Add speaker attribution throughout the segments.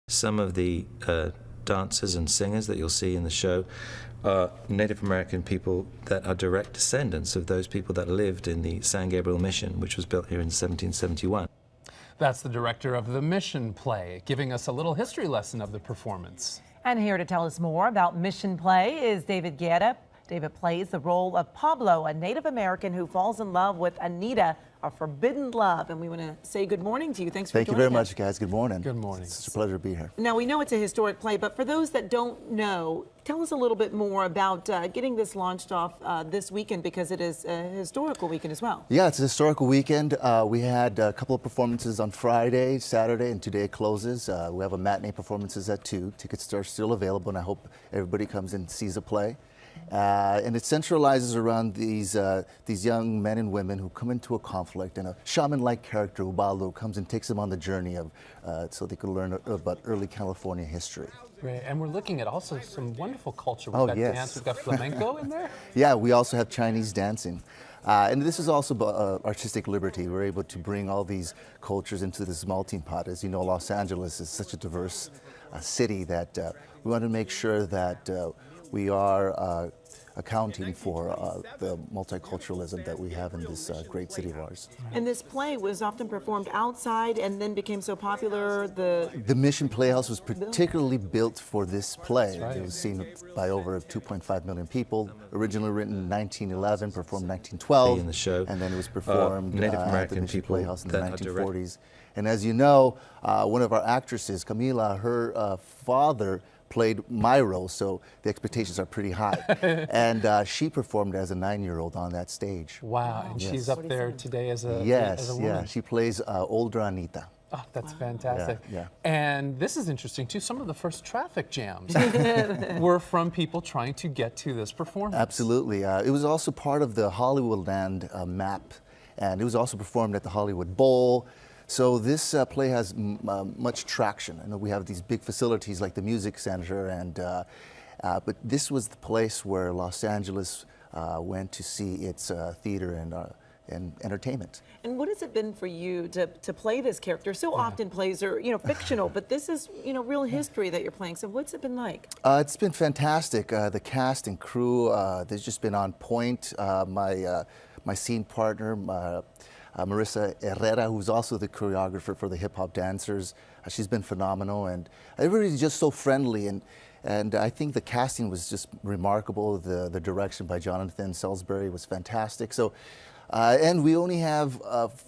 Speaker 1: Some of the dancers and singers that you'll see in the show are Native American people that are direct descendants of those people that lived in the San Gabriel Mission, which was built here in 1771.
Speaker 2: That's the director of the Mission play, giving us a little history lesson of the performance.
Speaker 3: And here to tell us more about Mission play is David Guerra. David plays the role of Pablo, a Native American who falls in love with Anita, a forbidden love. And we want to say good morning to you. Thanks for joining us.
Speaker 4: Thank you very much, guys. Good morning.
Speaker 2: Good morning.
Speaker 4: It's such a pleasure to be here.
Speaker 3: Now, we know it's a historic play, but for those that don't know, tell us a little bit more about getting this launched off this weekend, because it is a historical weekend as well.
Speaker 4: Yeah, it's a historical weekend. We had a couple of performances on Friday, Saturday, and today it closes. We have a matinee performances at 2. Tickets are still available, and I hope everybody comes and sees the play. And it centralizes around these young men and women who come into a conflict, and a shaman-like character, Pablo, comes and takes them on the journey of so they could learn about early California history.
Speaker 2: Great. And we're looking at also some wonderful culture. We've
Speaker 4: Oh,
Speaker 2: got
Speaker 4: yes.
Speaker 2: dance, we've got flamenco in there.
Speaker 4: Yeah, we also have Chinese dancing. And this is also about artistic liberty. We're able to bring all these cultures into this melting pot. As you know, Los Angeles is such a diverse city that we want to make sure that we are accounting for the multiculturalism that we have in this great city of ours.
Speaker 3: And this play was often performed outside and then became so popular. The
Speaker 4: Mission Playhouse was particularly built for this play.
Speaker 2: Right.
Speaker 4: It was seen by over 2.5 million people. Originally written in 1911, performed in 1912.
Speaker 1: In the show,
Speaker 4: and then it was performed
Speaker 1: Native
Speaker 4: at the
Speaker 1: American
Speaker 4: Mission
Speaker 1: people
Speaker 4: Playhouse in the
Speaker 1: that are
Speaker 4: 1940s. And as you know, one of our actresses, Camila, her father played my role, so the expectations are pretty high. And she performed as a 9-year-old on that stage.
Speaker 2: Wow, and
Speaker 4: Yes.
Speaker 2: she's up there today as a
Speaker 4: Yes,
Speaker 2: woman.
Speaker 4: yeah, she plays older Anita.
Speaker 2: Oh, that's fantastic.
Speaker 4: Yeah.
Speaker 2: And this is interesting too. Some of the first traffic jams were from people trying to get to this performance.
Speaker 4: Absolutely. It was also part of the Hollywoodland map, and it was also performed at the Hollywood Bowl. So this play has much traction. I know we have these big facilities like the Music Center, and but this was the place where Los Angeles went to see its theater and entertainment.
Speaker 3: And what has it been for you to play this character? So often plays are, fictional, but this is, real history that you're playing. So what's it been like?
Speaker 4: It's been fantastic. The cast and crew, they've just been on point. My scene partner, Marissa Herrera, who's also the choreographer for the hip-hop dancers, she's been phenomenal, and everybody's just so friendly, and I think the casting was just remarkable. The direction by Jonathan Salisbury was fantastic. So, and we only have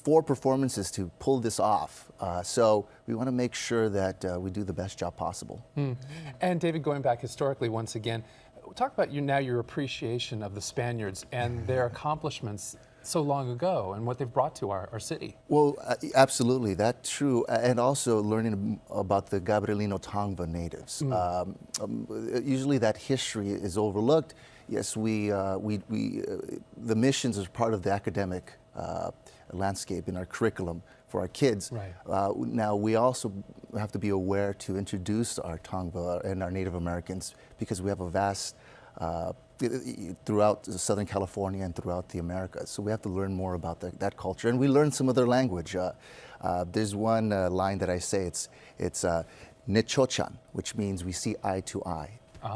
Speaker 4: 4 performances to pull this off, so we want to make sure that we do the best job possible.
Speaker 2: And David, going back historically once again, talk about your appreciation of the Spaniards and their accomplishments so long ago and what they've brought to our city.
Speaker 4: Well, absolutely, that's true, and also learning about the Gabrielino Tongva natives. Usually that history is overlooked. Yes, the missions are part of the academic landscape in our curriculum for our kids.
Speaker 2: Right.
Speaker 4: Now, we also have to be aware to introduce our Tongva and our Native Americans, because we have a vast throughout Southern California and throughout the Americas. So we have to learn more about that culture, and we learn some of their language. There's one line that I say, it's Nechochan, which means we see eye to eye.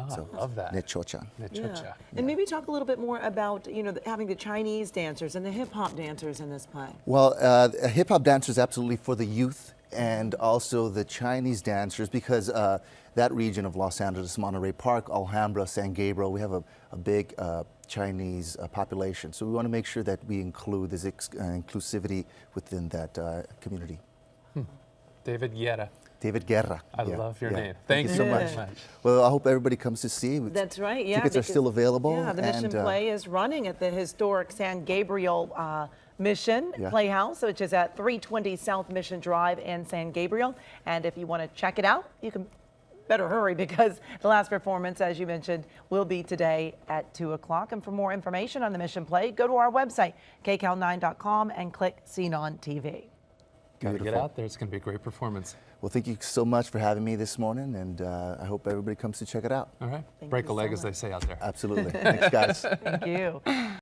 Speaker 2: So, love that.
Speaker 4: Nechochan.
Speaker 3: Yeah. And maybe talk a little bit more about, having the Chinese dancers and the hip-hop dancers in this play.
Speaker 4: Well, hip-hop dancers absolutely for the youth, and also the Chinese dancers, because that region of Los Angeles, Monterey Park, Alhambra, San Gabriel, we have a big Chinese population. So we want to make sure that we include this inclusivity within that community.
Speaker 2: David Guerra.
Speaker 4: David Guerra.
Speaker 2: I love your name. Thank you
Speaker 4: so
Speaker 2: very
Speaker 4: much.
Speaker 2: much.
Speaker 4: Well, I hope everybody comes to see.
Speaker 3: That's right, yeah.
Speaker 4: Tickets are still available.
Speaker 3: Yeah, the Mission play is running at the historic San Gabriel Mission Playhouse, which is at 320 South Mission Drive in San Gabriel. And if you want to check it out, you can better hurry, because the last performance, as you mentioned, will be today at 2 o'clock. And for more information on the Mission play, go to our website, KCAL9.com, and click Seen on TV.
Speaker 2: Gotta get out there. It's going to be a great performance.
Speaker 4: Well, thank you so much for having me this morning, and I hope everybody comes to check it out.
Speaker 2: All right.
Speaker 3: Thank
Speaker 2: Break
Speaker 3: you
Speaker 2: a leg,
Speaker 3: so
Speaker 2: as they say out there.
Speaker 4: Absolutely. Thanks, guys.
Speaker 3: Thank you.